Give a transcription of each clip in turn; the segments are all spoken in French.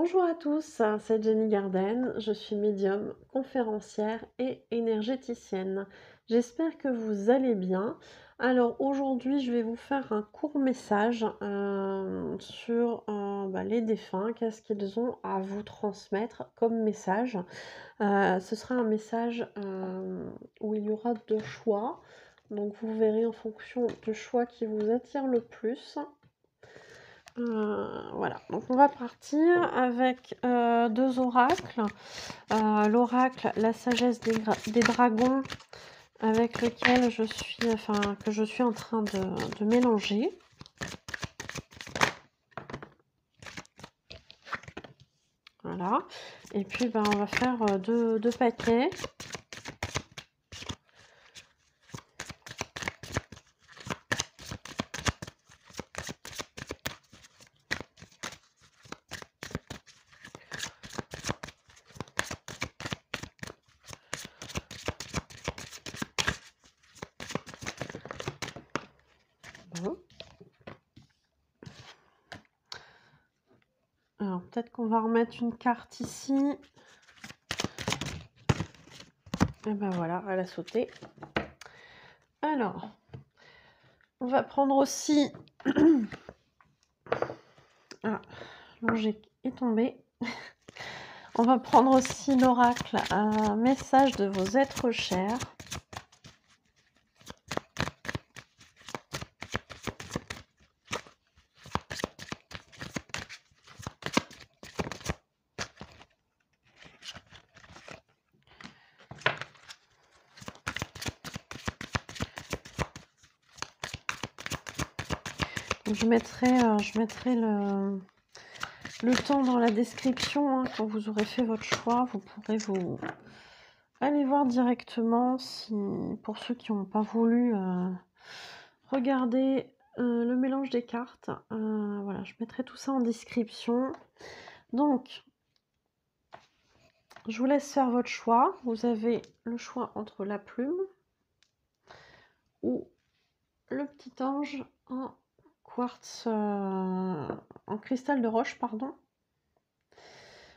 Bonjour à tous, c'est Jenny Garden, je suis médium, conférencière et énergéticienne. J'espère que vous allez bien. Alors aujourd'hui, je vais vous faire un court message sur les défunts, qu'est-ce qu'ils ont à vous transmettre comme message. Ce sera un message où il y aura deux choix, donc vous verrez en fonction du choix qui vous attire le plus. Voilà, donc on va partir avec deux oracles. L'oracle La sagesse des dragons, avec lequel que je suis en train de mélanger. Voilà, et puis on va faire deux paquets. Bon. Alors peut-être qu'on va remettre une carte ici. Et ben voilà, elle a sauté. Alors, on va prendre aussi... Ah, l'ongé est tombé. On va prendre aussi l'oracle, un message de vos êtres chers. Je mettrai le temps dans la description, hein, quand vous aurez fait votre choix. Vous pourrez aller voir directement pour ceux qui n'ont pas voulu regarder le mélange des cartes. Voilà, je mettrai tout ça en description. Donc, je vous laisse faire votre choix. Vous avez le choix entre la plume ou le petit ange en quartz, en cristal de roche, pardon.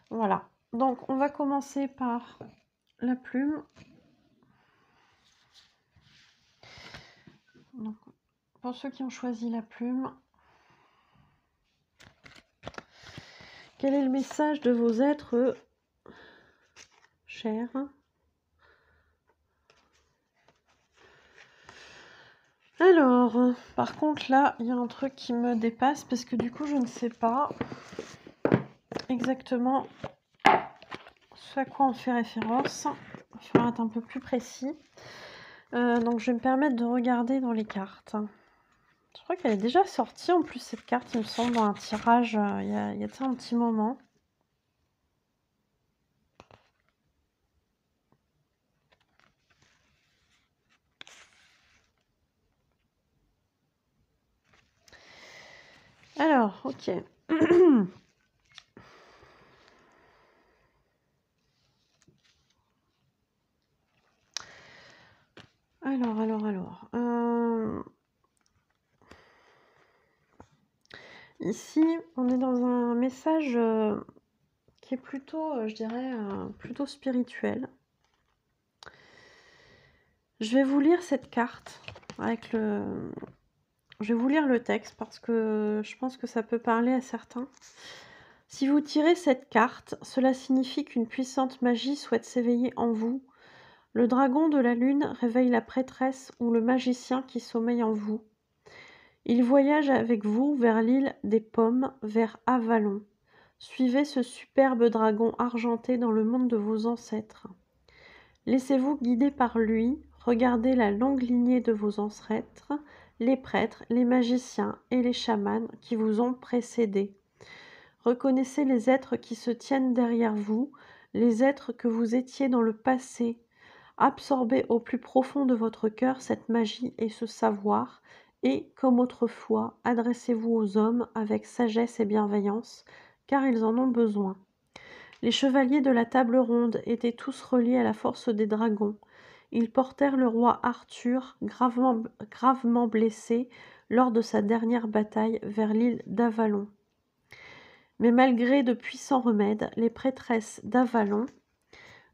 Voilà, donc on va commencer par la plume. Donc, pour ceux qui ont choisi la plume, quel est le message de vos êtres chers? Alors, par contre là, il y a un truc qui me dépasse parce que du coup, je ne sais pas exactement ce à quoi on fait référence. Il va falloir être un peu plus précis. Donc, je vais me permettre de regarder dans les cartes. Je crois qu'elle est déjà sortie en plus, cette carte, il me semble, dans un tirage il y a un petit moment. Alors, ok. Alors. Ici, on est dans un message qui est plutôt, je dirais, plutôt spirituel. Je vais vous lire cette carte avec le... Je vais vous lire le texte parce que je pense que ça peut parler à certains. Si vous tirez cette carte, cela signifie qu'une puissante magie souhaite s'éveiller en vous. Le dragon de la lune réveille la prêtresse ou le magicien qui sommeille en vous. Il voyage avec vous vers l'île des pommes, vers Avalon. Suivez ce superbe dragon argenté dans le monde de vos ancêtres. Laissez-vous guider par lui, regardez la longue lignée de vos ancêtres, les prêtres, les magiciens et les chamans qui vous ont précédés. Reconnaissez les êtres qui se tiennent derrière vous, les êtres que vous étiez dans le passé. Absorbez au plus profond de votre cœur cette magie et ce savoir, et, comme autrefois, adressez-vous aux hommes avec sagesse et bienveillance, car ils en ont besoin. Les chevaliers de la table ronde étaient tous reliés à la force des dragons. Ils portèrent le roi Arthur, gravement blessé, lors de sa dernière bataille vers l'île d'Avalon. Mais malgré de puissants remèdes, les prêtresses d'Avalon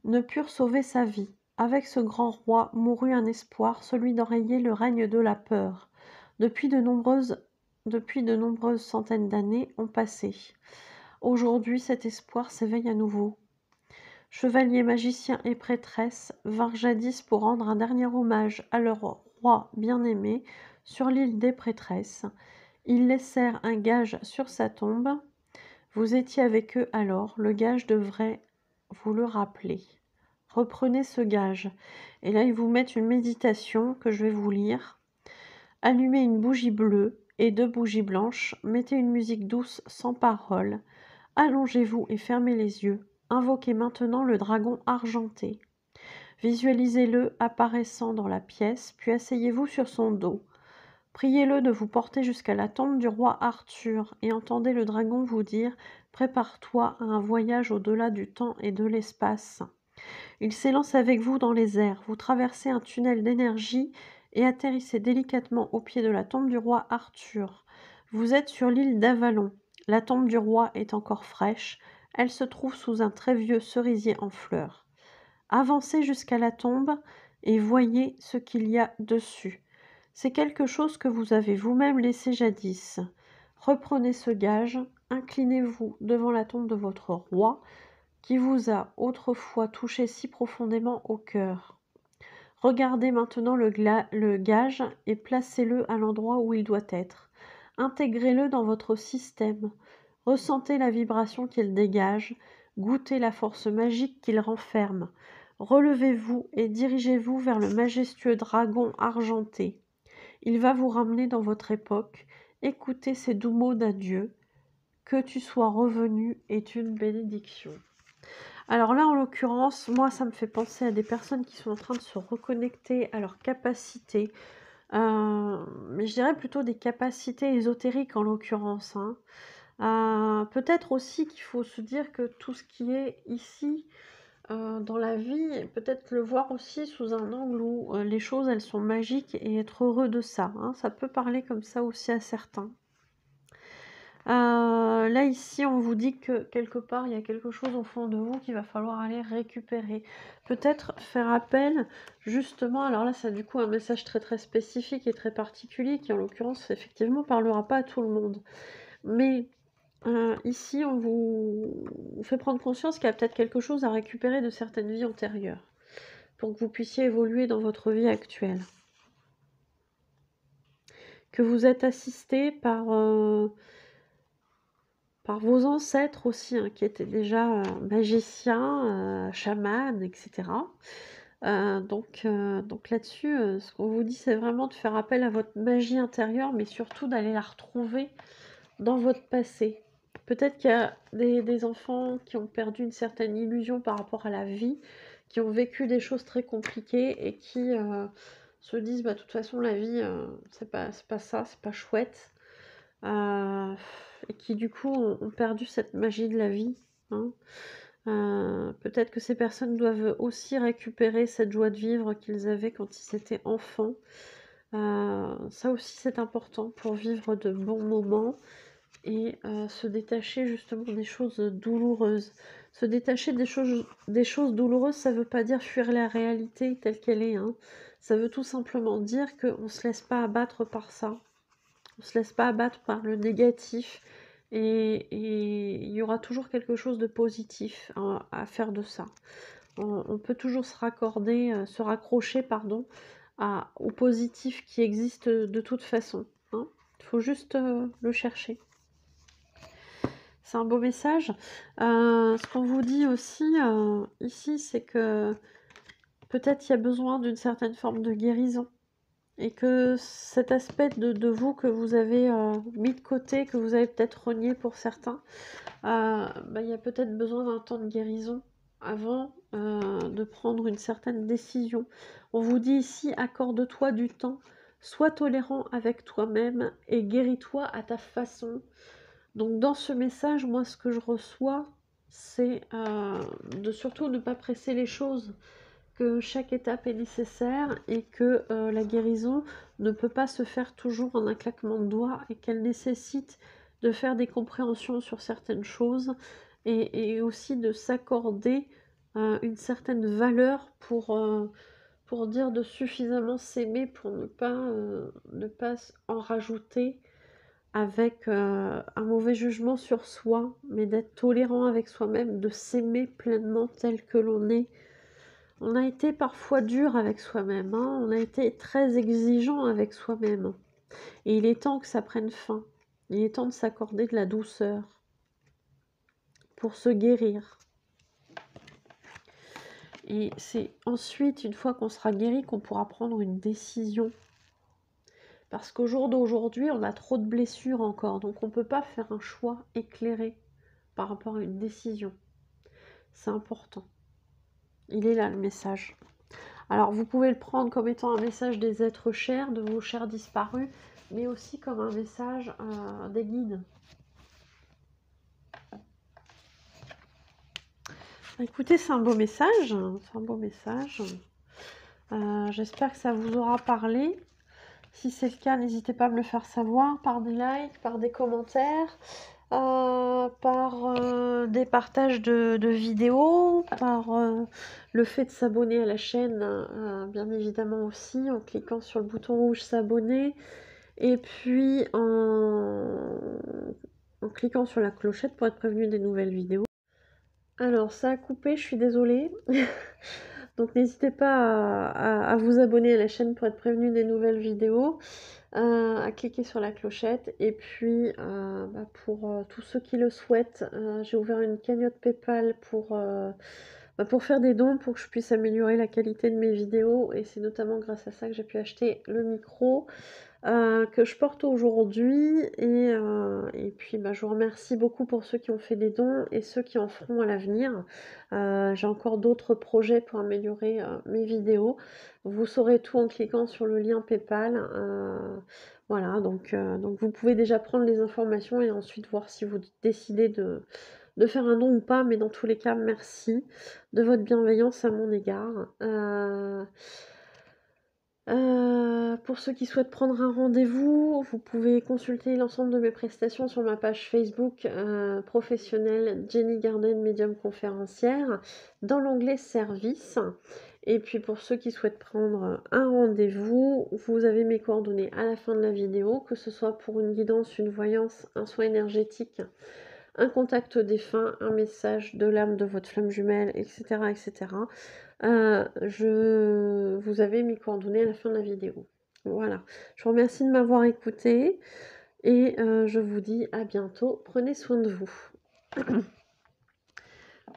ne purent sauver sa vie. Avec ce grand roi mourut un espoir, celui d'enrayer le règne de la peur. Depuis de nombreuses centaines d'années ont passé. Aujourd'hui, cet espoir s'éveille à nouveau. Chevaliers, magiciens et prêtresses vinrent jadis pour rendre un dernier hommage à leur roi bien-aimé sur l'île des prêtresses. Ils laissèrent un gage sur sa tombe. Vous étiez avec eux alors, le gage devrait vous le rappeler. Reprenez ce gage. Et là, ils vous mettent une méditation que je vais vous lire. Allumez une bougie bleue et 2 bougies blanches. Mettez une musique douce sans parole. Allongez-vous et fermez les yeux. Invoquez maintenant le dragon argenté. Visualisez-le apparaissant dans la pièce, puis asseyez-vous sur son dos. Priez-le de vous porter jusqu'à la tombe du roi Arthur et entendez le dragon vous dire « Prépare-toi à un voyage au-delà du temps et de l'espace ». Il s'élance avec vous dans les airs. Vous traversez un tunnel d'énergie et atterrissez délicatement au pied de la tombe du roi Arthur. Vous êtes sur l'île d'Avalon. La tombe du roi est encore fraîche. Elle se trouve sous un très vieux cerisier en fleurs. Avancez jusqu'à la tombe et voyez ce qu'il y a dessus. C'est quelque chose que vous avez vous-même laissé jadis. Reprenez ce gage, inclinez-vous devant la tombe de votre roi qui vous a autrefois touché si profondément au cœur. Regardez maintenant le gage et placez-le à l'endroit où il doit être. Intégrez-le dans votre système. Ressentez la vibration qu'il dégage, goûtez la force magique qu'il renferme. Relevez-vous et dirigez-vous vers le majestueux dragon argenté. Il va vous ramener dans votre époque. Écoutez ces doux mots d'adieu. Que tu sois revenu est une bénédiction. Alors là, en l'occurrence, moi, ça me fait penser à des personnes qui sont en train de se reconnecter à leurs capacités, mais je dirais plutôt des capacités ésotériques en l'occurrence, hein. Peut-être aussi qu'il faut se dire que tout ce qui est ici, dans la vie, peut-être le voir aussi sous un angle où les choses, elles sont magiques et être heureux de ça, hein. Ça peut parler comme ça aussi à certains. Là, ici, on vous dit que quelque part, il y a quelque chose au fond de vous qu'il va falloir aller récupérer. Peut-être faire appel, justement, alors là, c'est du coup un message très très spécifique et très particulier qui, en l'occurrence, effectivement, parlera pas à tout le monde. Mais ici, on vous fait prendre conscience qu'il y a peut-être quelque chose à récupérer de certaines vies antérieures pour que vous puissiez évoluer dans votre vie actuelle. Que vous êtes assisté par vos ancêtres aussi, hein, qui étaient déjà magiciens, chamans, etc. Donc là-dessus, ce qu'on vous dit, c'est vraiment de faire appel à votre magie intérieure, mais surtout d'aller la retrouver dans votre passé. Peut-être qu'il y a des enfants qui ont perdu une certaine illusion par rapport à la vie, qui ont vécu des choses très compliquées et qui se disent, bah, de toute façon, la vie, c'est pas ça, c'est pas chouette. Et qui du coup ont perdu cette magie de la vie, hein. Peut-être que ces personnes doivent aussi récupérer cette joie de vivre qu'ils avaient quand ils étaient enfants. Ça aussi c'est important pour vivre de bons moments et se détacher justement des choses douloureuses. Se détacher des choses douloureuses, ça veut pas dire fuir la réalité telle qu'elle est, hein. Ça veut tout simplement dire qu'on ne se laisse pas abattre par ça. On ne se laisse pas abattre par le négatif et il y aura toujours quelque chose de positif à faire de ça. On peut toujours se raccrocher au positif qui existe de toute façon, hein. Il faut juste le chercher. C'est un beau message. Ce qu'on vous dit aussi ici, c'est que peut-être il y a besoin d'une certaine forme de guérison. Et que cet aspect de vous que vous avez mis de côté, que vous avez peut-être renié pour certains, il y a peut-être besoin d'un temps de guérison avant de prendre une certaine décision. On vous dit ici, accorde-toi du temps, sois tolérant avec toi-même et guéris-toi à ta façon. Donc dans ce message, moi ce que je reçois, c'est de surtout ne pas presser les choses, que chaque étape est nécessaire et que la guérison ne peut pas se faire toujours en un claquement de doigts et qu'elle nécessite de faire des compréhensions sur certaines choses et aussi de s'accorder une certaine valeur pour dire de suffisamment s'aimer pour ne pas en rajouter avec un mauvais jugement sur soi, mais d'être tolérant avec soi-même, de s'aimer pleinement tel que l'on est. On a été parfois dur avec soi-même, hein, on a été très exigeant avec soi-même. Et il est temps que ça prenne fin. Il est temps de s'accorder de la douceur pour se guérir. Et c'est ensuite, une fois qu'on sera guéri, qu'on pourra prendre une décision. Parce qu'au jour d'aujourd'hui, on a trop de blessures encore, donc on ne peut pas faire un choix éclairé par rapport à une décision. C'est important. Il est là le message. Alors vous pouvez le prendre comme étant un message des êtres chers, de vos chers disparus, mais aussi comme un message des guides. Écoutez, c'est un beau message. C'est un beau message. J'espère que ça vous aura parlé. Si c'est le cas, n'hésitez pas à me le faire savoir par des likes, par des commentaires, par des partages de vidéos, par le fait de s'abonner à la chaîne, bien évidemment aussi, en cliquant sur le bouton rouge s'abonner, et puis en cliquant sur la clochette pour être prévenu des nouvelles vidéos. Alors, ça a coupé, je suis désolée. Donc n'hésitez pas à vous abonner à la chaîne pour être prévenu des nouvelles vidéos, à cliquer sur la clochette. Et puis, pour tous ceux qui le souhaitent, j'ai ouvert une cagnotte PayPal pour faire des dons, pour que je puisse améliorer la qualité de mes vidéos. Et c'est notamment grâce à ça que j'ai pu acheter le micro que je porte aujourd'hui. Et puis, je vous remercie beaucoup pour ceux qui ont fait des dons et ceux qui en feront à l'avenir. J'ai encore d'autres projets pour améliorer mes vidéos. Vous saurez tout en cliquant sur le lien PayPal. Voilà, donc vous pouvez déjà prendre les informations et ensuite voir si vous décidez de faire un don ou pas. Mais dans tous les cas, merci de votre bienveillance à mon égard. Pour ceux qui souhaitent prendre un rendez-vous, vous pouvez consulter l'ensemble de mes prestations sur ma page Facebook professionnelle Jenny Garden, médium conférencière, dans l'onglet service. Et puis pour ceux qui souhaitent prendre un rendez-vous, vous avez mes coordonnées à la fin de la vidéo, que ce soit pour une guidance, une voyance, un soin énergétique, un contact défunt, un message de l'âme de votre flamme jumelle, etc. etc. Vous avez mes coordonnées à la fin de la vidéo. Voilà. Je vous remercie de m'avoir écouté et je vous dis à bientôt. Prenez soin de vous.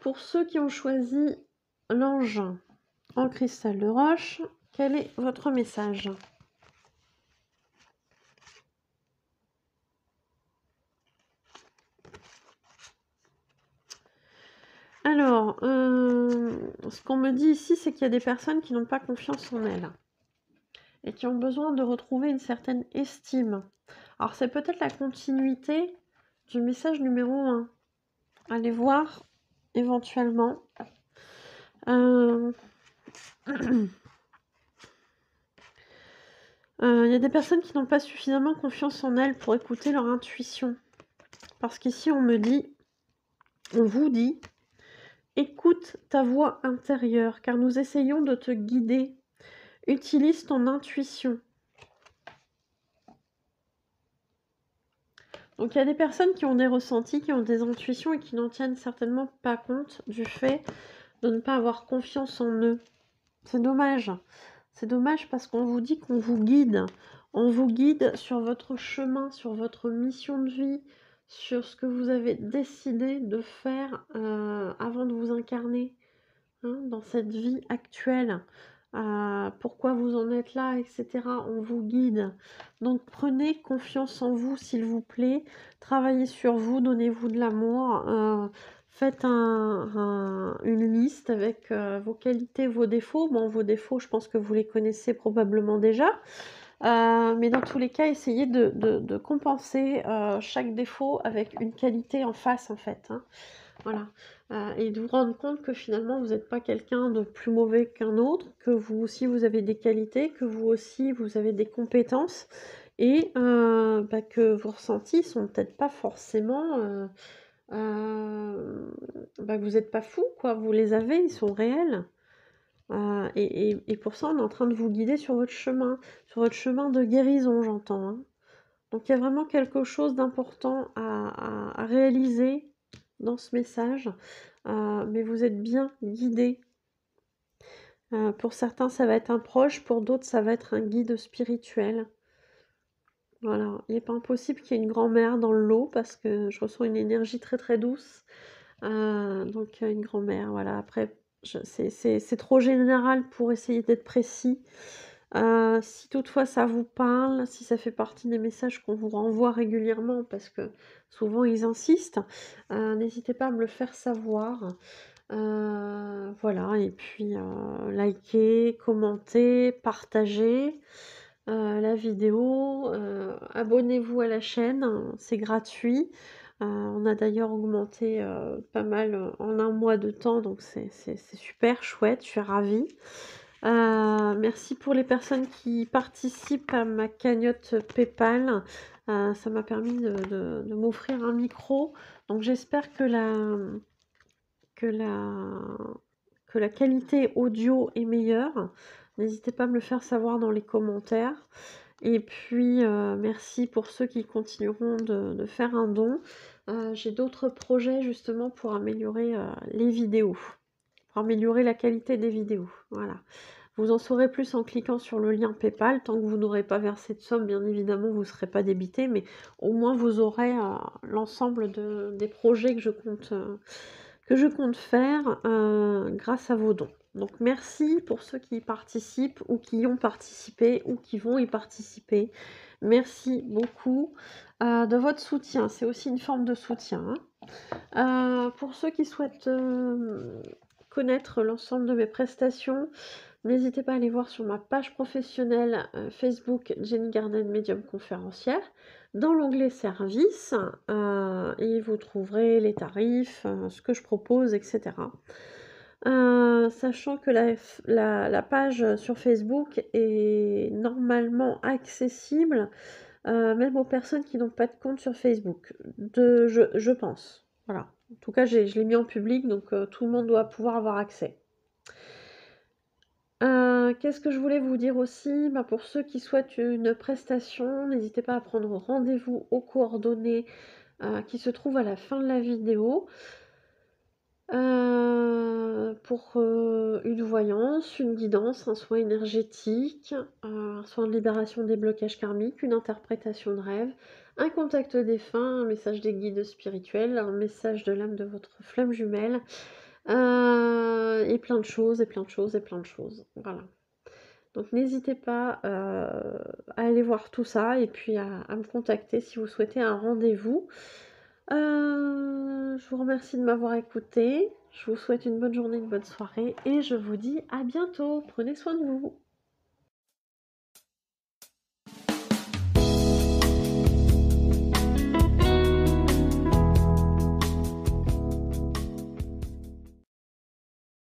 Pour ceux qui ont choisi l'ange en cristal de roche, quel est votre message ? Alors, ce qu'on me dit ici, c'est qu'il y a des personnes qui n'ont pas confiance en elles et qui ont besoin de retrouver une certaine estime. Alors, c'est peut-être la continuité du message numéro 1. Allez voir éventuellement. Il y a des personnes qui n'ont pas suffisamment confiance en elles pour écouter leur intuition. Parce qu'ici, on vous dit, écoute ta voix intérieure, car nous essayons de te guider. Utilise ton intuition. Donc il y a des personnes qui ont des ressentis, qui ont des intuitions et qui n'en tiennent certainement pas compte du fait de ne pas avoir confiance en eux. C'est dommage. C'est dommage parce qu'on vous dit qu'on vous guide. On vous guide sur votre chemin, sur votre mission de vie, sur ce que vous avez décidé de faire avant de vous incarner dans cette vie actuelle. Pourquoi vous en êtes là, etc. On vous guide. Donc prenez confiance en vous, s'il vous plaît. Travaillez sur vous, donnez-vous de l'amour. Faites une liste avec vos qualités, vos défauts. Bon, vos défauts, je pense que vous les connaissez probablement déjà. Mais dans tous les cas, essayez de compenser chaque défaut avec une qualité en face, en fait. Voilà. Et de vous rendre compte que finalement, vous n'êtes pas quelqu'un de plus mauvais qu'un autre, que vous aussi, vous avez des qualités, que vous aussi, vous avez des compétences, et que vos ressentis sont peut-être pas forcément, que vous êtes pas fou quoi, vous les avez, ils sont réels. Et pour ça, on est en train de vous guider sur votre chemin de guérison, j'entends, hein. Donc il y a vraiment quelque chose d'important à réaliser dans ce message, mais vous êtes bien guidés. Pour certains, ça va être un proche, pour d'autres, ça va être un guide spirituel. Voilà, il n'est pas impossible qu'il y ait une grand-mère dans le lot parce que je ressens une énergie très, très douce. Donc une grand-mère, voilà. Après, c'est trop général pour essayer d'être précis. Si toutefois ça vous parle, si ça fait partie des messages qu'on vous renvoie régulièrement, parce que souvent ils insistent, n'hésitez pas à me le faire savoir. Voilà, et puis likez, commentez, partagez la vidéo, abonnez-vous à la chaîne, hein, c'est gratuit. On a d'ailleurs augmenté pas mal en un mois de temps, donc c'est super chouette, je suis ravie. Merci pour les personnes qui participent à ma cagnotte PayPal. Ça m'a permis de m'offrir un micro. Donc j'espère que la, que la qualité audio est meilleure. N'hésitez pas à me le faire savoir dans les commentaires. Et puis, merci pour ceux qui continueront de faire un don. J'ai d'autres projets justement pour améliorer les vidéos, pour améliorer la qualité des vidéos. Voilà. Vous en saurez plus en cliquant sur le lien PayPal. Tant que vous n'aurez pas versé de somme, bien évidemment, vous ne serez pas débité, mais au moins vous aurez l'ensemble des projets que je compte faire grâce à vos dons. Donc merci pour ceux qui y participent ou qui y ont participé ou qui vont y participer. Merci beaucoup de votre soutien. C'est aussi une forme de soutien, hein. Pour ceux qui souhaitent connaître l'ensemble de mes prestations, n'hésitez pas à aller voir sur ma page professionnelle Facebook Jenny Garden Médium Conférencière. Dans l'onglet service, et vous trouverez les tarifs, ce que je propose, etc. Sachant que la page sur Facebook est normalement accessible, même aux personnes qui n'ont pas de compte sur Facebook, je pense. Voilà. En tout cas, je l'ai mis en public, donc tout le monde doit pouvoir avoir accès. Qu'est-ce que je voulais vous dire aussi? Pour ceux qui souhaitent une prestation, n'hésitez pas à prendre rendez-vous aux coordonnées qui se trouvent à la fin de la vidéo pour une voyance, une guidance, un soin énergétique, un soin de libération des blocages karmiques, une interprétation de rêve, un contact défunt, un message des guides spirituels, un message de l'âme de votre flamme jumelle, et plein de choses, et plein de choses, et plein de choses. Voilà. Donc n'hésitez pas à aller voir tout ça et puis à me contacter si vous souhaitez un rendez-vous. Je vous remercie de m'avoir écouté. Je vous souhaite une bonne journée, une bonne soirée et je vous dis à bientôt. Prenez soin de vous.